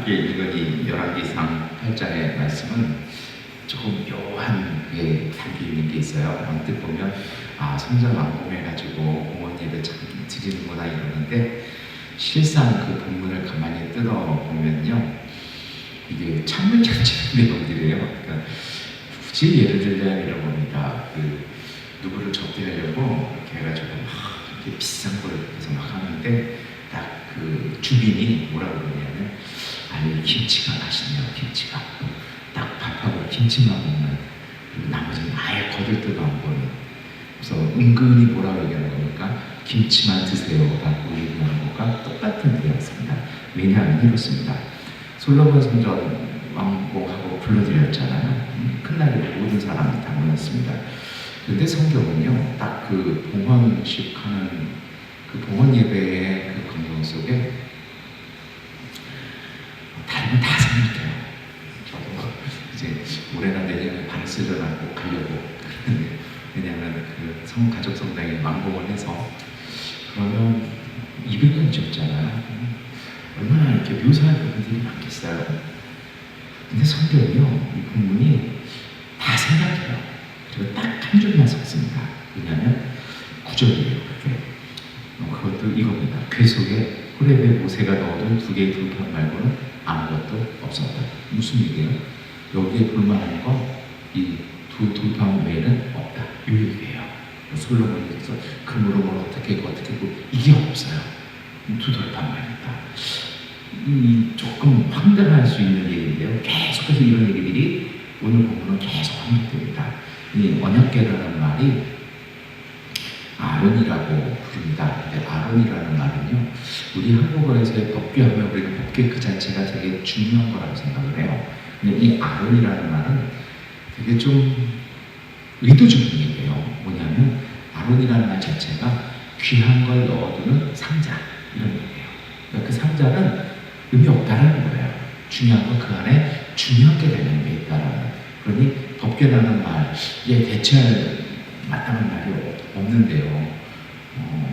함께 읽은 이 열왕기상 8장의 말씀은 조금 묘한 게 담겨있는 게 있어요. 언뜻 보면 성전 완공해가지고 공원 예배 참 드리는구나 이러는데, 실상 그 본문을 가만히 뜯어보면요, 이게 찬물 견지는 내용들이에요. 그러니까 굳이 예를 들면 이런 겁니다. 누구를 접대하려고 이렇게 해가지고 이렇게 비싼 걸 해서 막 하는데, 딱 그 주민이 뭐라고 그러냐면, 아니 김치가 맛있네요. 김치가 딱 밥하고 김치만 먹는, 그리고 나머지는 아예 거들떠도 안 보는. 그래서 은근히 뭐라고 얘기하는 겁니까? 김치만 드세요라고 얘기하는 것과 똑같은 대화였습니다. 왜냐하면 이렇습니다. 솔로몬 성전 완공하고 불러드렸잖아요. 큰날에 모든 사람이 다 모였습니다. 근데 성경은요, 딱 그 봉헌식 하는 그 봉헌 예배의 그 감동 속에 다른 건 다 생각해요. 저도 이제 올해나 내년에 바르셀로나 꼭 가려고 그러는데, 왜냐하면 그 가족 성당에 완공을 해서 그러면 200년 지었잖아요. 얼마나 이렇게 묘사할 부분들이 많겠어요. 근데 성경이요, 이 본문이 다 생각해요. 그리고 딱 한 줄만 썼습니다. 왜냐하면 9절이에요. 그것도 이겁니다. 궤 속에 호렙에 모세가 넣어둔 2개의 돌판 말고는 아무것도 없었다. 무슨 얘기예요? 여기에 볼만한 거 이 두 돌판 외에는 없다. 이 얘기예요. 솔로몬에서 금으로 뭘 어떻게 했고 이게 없어요. 2 돌판만 있다. 이 조금 황당할 수 있는 얘기인데요, 계속해서 이런 얘기들이 오늘 본문은 계속 반복됩니다. 이 언약궤라는 말이 아론이라고 부릅니다. 근데 아론이라는 말은요, 우리 한국어에서의 법궤하면 우리가 법궤 그 자체가 되게 중요한 거라고 생각을 해요. 근데 이 아론이라는 말은 되게 좀 의도적인 얘기예요. 뭐냐면 아론이라는 말 자체가 귀한 걸 넣어두는 상자, 이런 얘기예요. 그러니까 그 상자는 의미 없다라는 거예요. 중요한 건 그 안에 중요한 게 되는 게 있다라는. 그러니 법궤라는 말에 대체할 마땅한 말이 없는데요.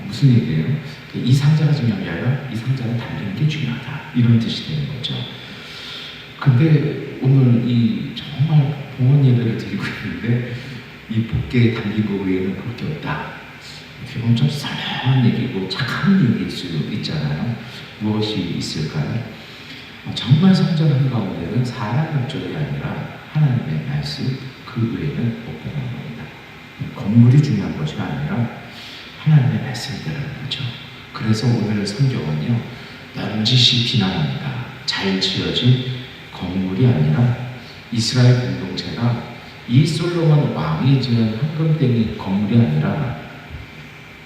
무슨 얘기예요? 이 상자가 중요한 게 아니라 이 상자는 담기는 게 중요하다, 이런 뜻이 되는 거죠. 근데 오늘 이 정말 봉헌 예배를 드리고 있는데 이 법궤에 담긴 거 외에는 볼 게 없다. 어떻게 보면 좀 썰렁한 얘기고 착한 얘기일 수 있잖아요. 무엇이 있을까요? 정말 성전 한가운데는 사람 목적이 아니라 하나님의 말씀, 그 외에는 없다는 겁니다. 건물이 중요한 것이 아니라 하나님의 말씀이라는 거죠. 그래서 오늘 성경은요, 넌지시 비난합니다. 잘 지어진 건물이 아니라 이스라엘 공동체가 이 솔로몬 왕이 지은 황금땡이 건물이 아니라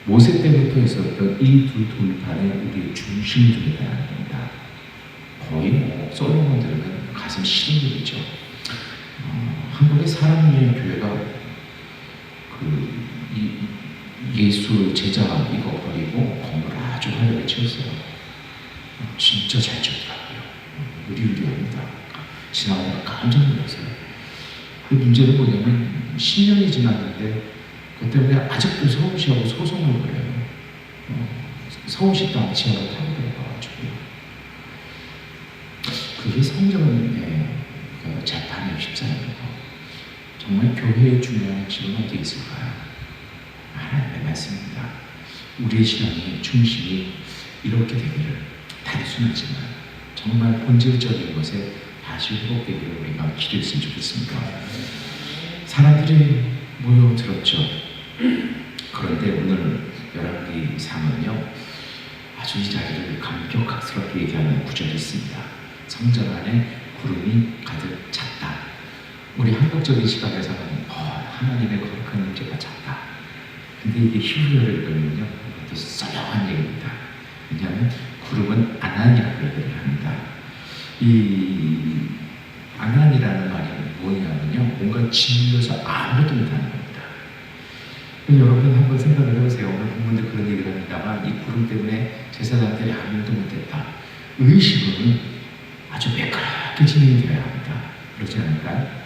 모세 때부터 있었던 이 2 돌판의 우리의 중심적이라는 겁니다. 거의 솔로몬 들으면 가슴 시린 일이죠. 한국의 사랑의 교회가 예수 제자 이거 버리고 건물을 아주 화려하게 지었어요. 진짜 잘 지었더라고요. 의리의리합니다. 지나가다가 깜짝 놀랐어요. 그 문제는 뭐냐면 10년이 지났는데 그 때문에 아직도 서울시하고 소송을 걸어요. 서울시 땅 지하로 타고 들어가가지고요. 그게 성전의 재판이 쉽지 않은 거. 정말 교회의 중요한 지은 어디 있을까요? 하나님의 말씀입니다. 우리의 신앙의 중심이 이렇게 되기를, 단순하지만 정말 본질적인 것에 다시 회복되기를 우리가 기도했으면 좋겠습니다. 사람들이 모여들었죠. 그런데 오늘 열왕기상은요, 아주 이 자리를 감격스럽게 얘기하는 구절이 있습니다. 성전 안에 구름이 가득 찼다. 우리 한국적인 시각에서는 하나님의 거룩한 임재가 찼다. 근데 이게 히브리어를 읽으면요, 또 썰렁한 얘기입니다. 왜냐하면 구름은 아난이라고 얘기를 합니다. 이 아난이라는 말이 뭐냐면요, 뭔가 짓눌러서 아무것도 못하는 겁니다. 여러분 한번 생각을 해보세요. 오늘 본문도 그런 얘기를 합니다만, 이 구름 때문에 제사장들이 아무것도 못했다. 의식은 아주 매끄럽게 진행이 되어야 합니다. 그렇지 않을까요?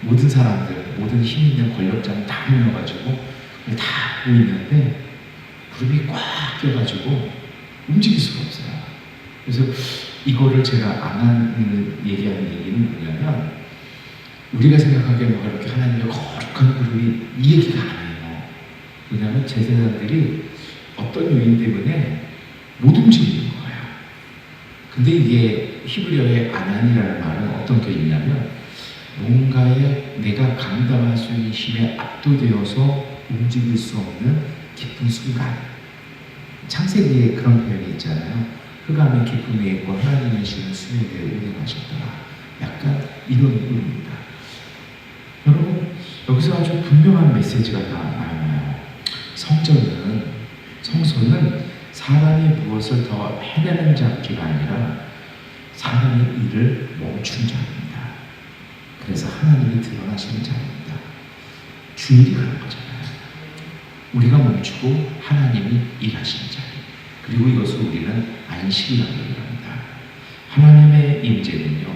모든 사람들, 모든 힘 있는 권력자는 다 모여가지고 다 보이는데 구름이 꽉 껴가지고 움직일 수가 없어요. 그래서 이거를 제가 안 하는 얘기하는 얘기는 뭐냐면 우리가 생각하기에 뭐가 이렇게 하나님의 거룩한 그룹이 이 얘기가 아니에요. 왜냐하면 제사장들이 어떤 요인 때문에 못 움직이는 거예요. 근데 이게 히브리어의 아난이라는 말은 어떤 게 있냐면 뭔가에 내가 감당할 수 있는 힘에 압도되어서 움직일 수 없는 깊은 순간. 창세기에 그런 표현이 있잖아요. 흑암의 깊음에 있고 하나님의 신은 수면에 운행하셨더라. 약간 이런 의미입니다. 여러분, 여기서 아주 분명한 메시지가 나와요. 성소는 사람이 무엇을 더 해내는 장기가 아니라 사람의 일을 멈춘 자입니다. 그래서 하나님이 드러나시는 자입니다. 주일이 그런 거잖아요. 우리가 멈추고 하나님이 일하시는 자리. 그리고 이것을 우리는 안식이라고 얘기합니다. 하나님의 임재는요,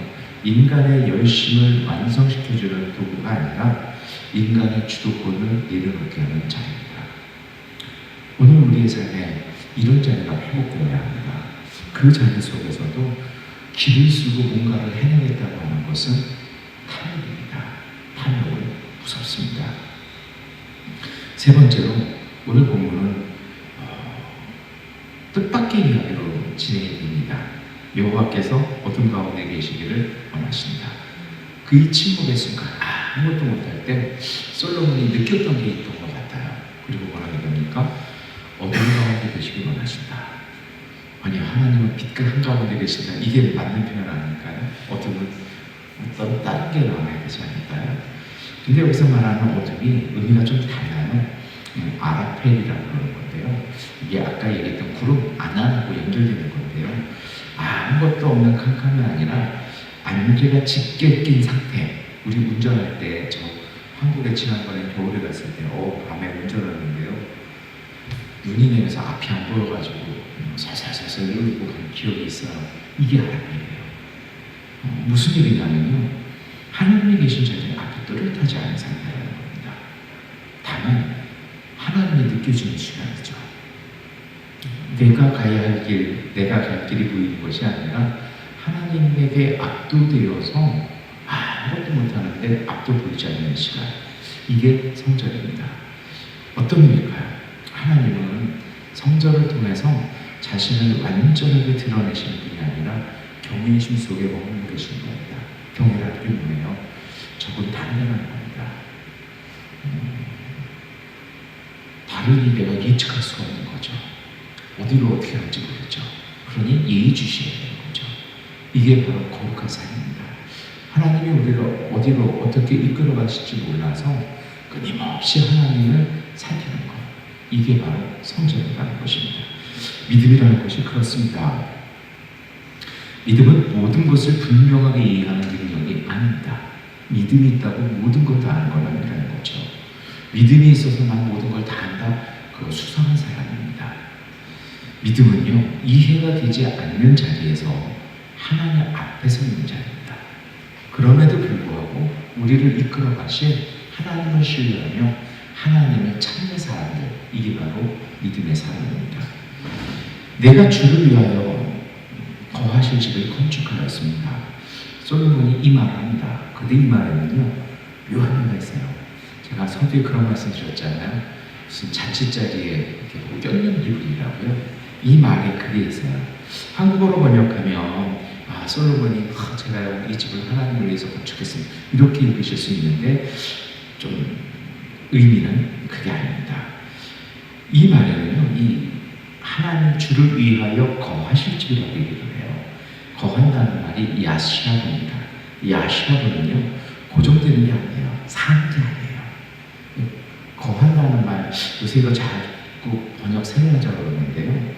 인간의 열심을 완성시켜주는 도구가 아니라 인간의 주도권을 내려놓게 하는 자리입니다. 오늘 우리의 삶에 이런 자리가 회복되어야 합니다. 그 자리 속에서도 길을 쓰고 뭔가를 해내겠다고 하는 것은 탐욕입니다. 탐욕은 무섭습니다. 세 번째로 오늘 본문은 뜻밖의 이야기로 진행이 됩니다. 여호와께서 어둠 가운데 계시기를 원하십니다. 그 침묵의 순간 아무것도 못할 때 솔로몬이 느꼈던 게 있던 것 같아요. 그리고 뭐라고 합니까? 어둠 가운데 계시길 원하신다. 아니, 하나님은 빛 한가운데 계신다. 이게 맞는 표현 아닐까요? 어둠은 어떤 다른 게 나와야 되지 않을까요? 근데 여기서 말하는 어둠이 의미가 좀 달라요. 아라펠이라고 그러는 건데요. 이게 아까 얘기했던 구름 아난하고 연결되는 건데요. 아무것도 없는 캄캄이 아니라 안개가 짙게 낀 상태. 우리 운전할 때, 저 한국에 지난번에 겨울에 갔을 때 밤에 운전하는데요. 눈이 내려서 앞이 안 보여가지고 살살살살 울고 간 기억이 있어요. 이게 아라펠이에요. 무슨 일이냐면요, 하나님이 계신 자리에 앞이 또렷하지 않은 상태라는 겁니다. 다만 하나님이 느껴지는 시간이죠. 내가 가야 할 길, 내가 갈 길이 보이는 것이 아니라 하나님에게 압도되어서 아무것도 못하는데 압도 보이지 않는 시간. 이게 성전입니다. 어떤 의미일까요? 하나님은 성전을 통해서 자신을 완전하게 드러내시는 분이 아니라 경외심 속에 머물러 계시는 겁니다. 경외라는 게 뭐예요? 저건 다르다는 겁니다. 다르니 내가 예측할 수가 없는 거죠. 어디로 어떻게 할지 모르죠. 그러니 예의주시해야 되는 거죠. 이게 바로 거룩한 삶입니다. 하나님이 우리를 어디로 어떻게 이끌어 가실지 몰라서 끊임없이 하나님을 살피는 것. 이게 바로 성전이라는 것입니다. 믿음이라는 것이 그렇습니다. 믿음은 모든 것을 분명하게 이해하는 능력이 아닙니다. 믿음이 있다고 모든 걸 다 아는 건 아니라는 거죠. 믿음이 있어서 난 모든 걸 다 안다? 그거 수상한 사람입니다. 믿음은요, 이해가 되지 않는 자리에서 하나님 앞에 서 있는 자리입니다. 그럼에도 불구하고 우리를 이끌어 가실 하나님을 신뢰하며 하나님을 찾는 사람들, 이게 바로 믿음의 사람입니다. 내가 주를 위하여 거하실 집을 건축하였습니다. 솔로몬이 이 말을 합니다. 근데 이 말에는요, 묘한 의미가 있어요. 제가 서두에 그런 말씀 드렸잖아요. 무슨 잔치자리에 이렇게 껴있는 기분이라고요. 이 말에 그게 있어요. 한국어로 번역하면 솔로몬이 제가 이 집을 하나님을 위해서 건축했습니다. 이렇게 읽으실 수 있는데 좀 의미는 그게 아닙니다. 이 말에는요, 이 하나님 주를 위하여 거하실 집이라고 얘기를 해요. 거한다는 말이 야시아브입니다. 야시아브는요, 고정되는 게 아니에요. 사는 게 아니에요. 거한다는 말, 요새 이거 자꾸 번역 세밀하자고 그러는데요.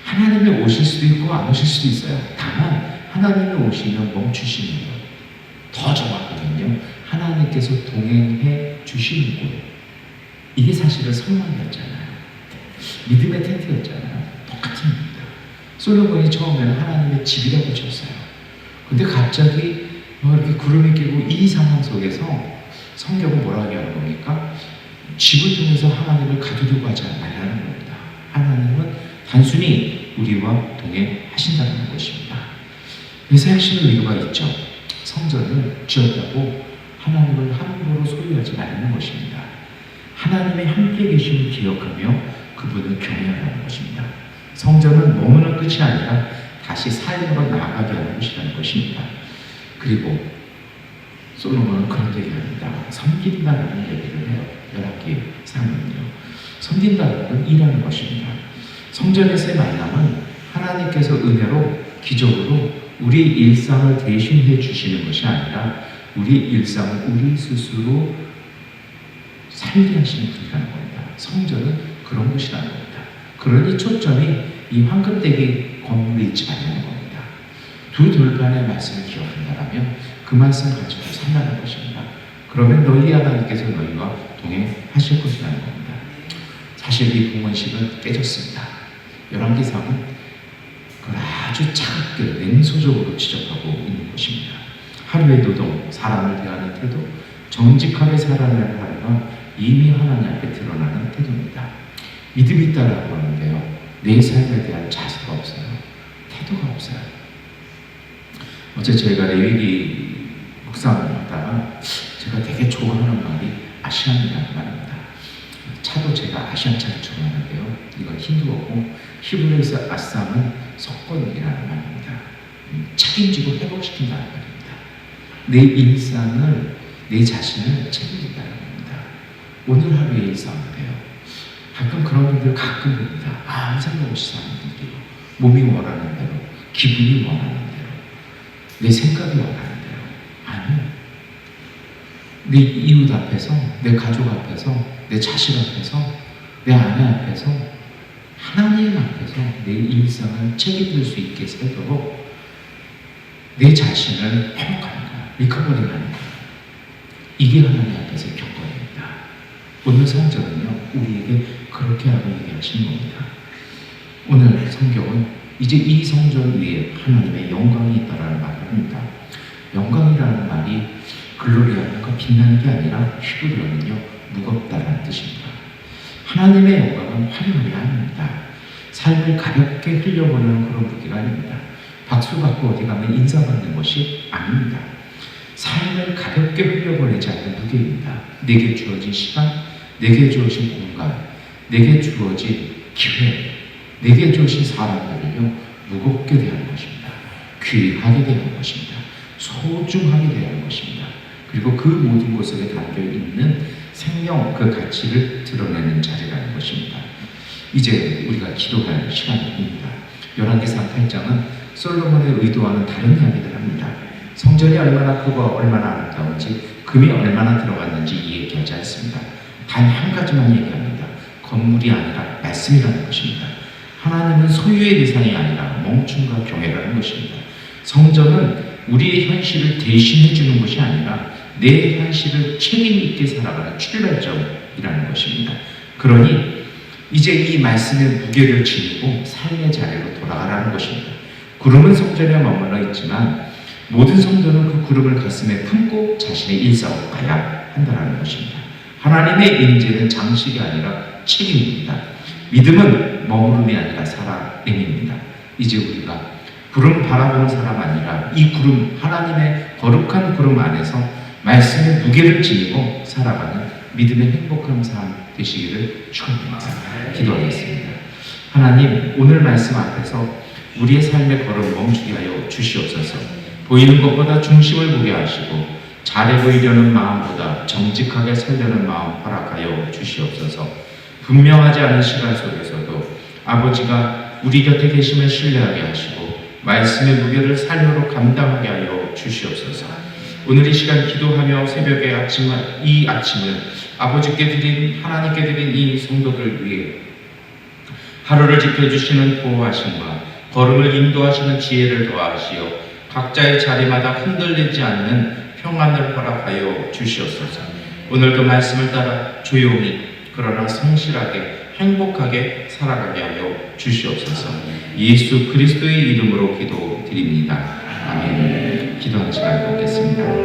하나님이 오실 수도 있고 안 오실 수도 있어요. 다만 하나님이 오시면 멈추시는 것. 더 정확하면요, 하나님께서 동행해 주시는 곳. 이게 사실은 성막이었잖아요. 믿음의 텐트였잖아요. 똑같은 겁니다. 솔로몬이 처음에는 하나님의 집이라고 지었어요. 근데 갑자기 이렇게 구름이 끼고 이 상황 속에서 성경은 뭐라고 얘기하는 겁니까? 집을 통해서 하나님을 가두려고 하지 말라는 겁니다. 하나님은 단순히 우리와 동행하신다는 것입니다. 그래서 핵심 의도가 있죠. 성전을 지었다고 하나님을 함부로 소유하지 말는 것입니다. 하나님의 함께 계심을 기억하며 그분을 경외하는 것입니다. 성전은 머무는 끝이 아니라 다시 삶으로 나아가게 하는 것이라는 것입니다. 그리고 솔로몬은 그런 얘기합니다. 섬긴다라는 얘기를 해요. 열왕기 3장은요. 섬긴다는 건 일하는 것입니다. 성전에서의 만남은 하나님께서 은혜로 기적으로 우리 일상을 대신해 주시는 것이 아니라 우리 일상을 우리 스스로 살게 하시는 분이라는 겁니다. 성전은 그런 것이라는 겁니다. 그러니 초점이 이 황금대기 건물에 있지 않는 겁니다. 두 돌판의 말씀을 기억한다면 그 말씀 가지고 살라는 것입니다. 그러면 너희 하나님께서 너희와 동행하실 것이라는 겁니다. 사실 이 봉헌식은 깨졌습니다. 열왕기상은 그걸 아주 차갑게 냉소적으로 지적하고 있는 것입니다. 하루의 노동, 사람을 대하는 태도, 정직하게 살아내는 하루가 이미 하나님 앞에 드러나는 태도입니다. 믿음이 있다라고 하는데요. 내 삶에 대한 자세가 없어요. 태도가 없어요. 어제 저희가 레위기 묵상을 하다가 제가 되게 좋아하는 말이 아시안이라는 말입니다. 차도 제가 아시안 차를 좋아하는데요. 이건 힌두어고 히브리어에서 아쌈은 석권이라는 말입니다. 책임지고 회복시킨다는 말입니다. 내 일상을, 내 자신을 책임진다는 겁니다. 오늘 하루의 일상인데요. 가끔 그런 분들 가끔 봅니다. 아무 생각 없이 사는 분들이요. 몸이 원하는 대로, 기분이 원하는 대로, 내 생각이 원하는 대로. 아니요. 내 이웃 앞에서, 내 가족 앞에서, 내 자식 앞에서, 내 아내 앞에서, 하나님 앞에서 내 일상을 책임질 수 있게 살도록 내 자신을 회복하는 거야. 리커버링하는 거야. 이게 하나님 앞에서의 경건입니다. 오늘 성전은요, 우리에게 그렇게 하고 얘기하시는 겁니다. 오늘 성경은 이제 이 성전 위에 하나님의 영광이 있다라는 말을 합니다. 영광이라는 말이 글로리아가 빛나는 게 아니라 히브리어는요, 무겁다라는 뜻입니다. 하나님의 영광은 화려함이 아닙니다. 삶을 가볍게 흘려보내는 그런 무기가 아닙니다. 박수 받고 어디 가면 인사받는 것이 아닙니다. 삶을 가볍게 흘려보내지 않는 무게입니다. 내게 주어진 시간, 내게 주어진 공간, 내게 주어진 기회, 내게 주어진 사람들을요, 무겁게 대하는 것입니다. 귀하게 대하는 것입니다. 소중하게 대하는 것입니다. 그리고 그 모든 곳에 담겨있는 생명, 그 가치를 드러내는 자리라는 것입니다. 이제 우리가 기도할 시간입니다. 열왕기상 8장은 솔로몬의 의도와는 다른 이야기를 합니다. 성전이 얼마나 크고 얼마나 아름다운지, 금이 얼마나 들어갔는지 얘기하지 않습니다. 단 한 가지만 얘기합니다. 건물이 아니라 말씀이라는 것입니다. 하나님은 소유의 대상이 아니라 멈춤과 경외라는 것입니다. 성전은 우리의 현실을 대신해 주는 것이 아니라 내 현실을 책임 있게 살아가는 출발점이라는 것입니다. 그러니 이제 이 말씀의 무게를 지니고 삶의 자리로 돌아가라는 것입니다. 구름은 성전에 머물러 있지만 모든 성도는 그 구름을 가슴에 품고 자신의 일상으로 가야 한다는 것입니다. 하나님의 임재는 장식이 아니라 책임입니다. 믿음은 머무름이 아니라 살아냄입니다. 이제 우리가 구름 바라보는 사람 아니라 이 구름, 하나님의 거룩한 구름 안에서 말씀의 무게를 지니고 살아가는 믿음의 행복한 삶 되시기를 축원합니다. 기도하겠습니다. 하나님, 오늘 말씀 앞에서 우리의 삶의 걸음 멈추게 하여 주시옵소서. 보이는 것보다 중심을 보게 하시고 잘해 보이려는 마음보다 정직하게 살려는 마음 허락하여 주시옵소서. 분명하지 않은 시간 속에서도 아버지가 우리 곁에 계심을 신뢰하게 하시고 말씀의 무게를 삶으로 감당하게 하여 주시옵소서. 오늘 이 시간 기도하며 새벽에 이 아침을 아버지께 드린, 하나님께 드린 이 성도들 위해 하루를 지켜주시는 보호하심과 걸음을 인도하시는 지혜를 더하시어 각자의 자리마다 흔들리지 않는 평안을 허락하여 주시옵소서. 오늘도 말씀을 따라 조용히 그러나 성실하게 행복하게 살아가게 하여 주시옵소서. 예수 그리스도의 이름으로 기도드립니다. 아멘. 기도하는 시간 갖겠습니다.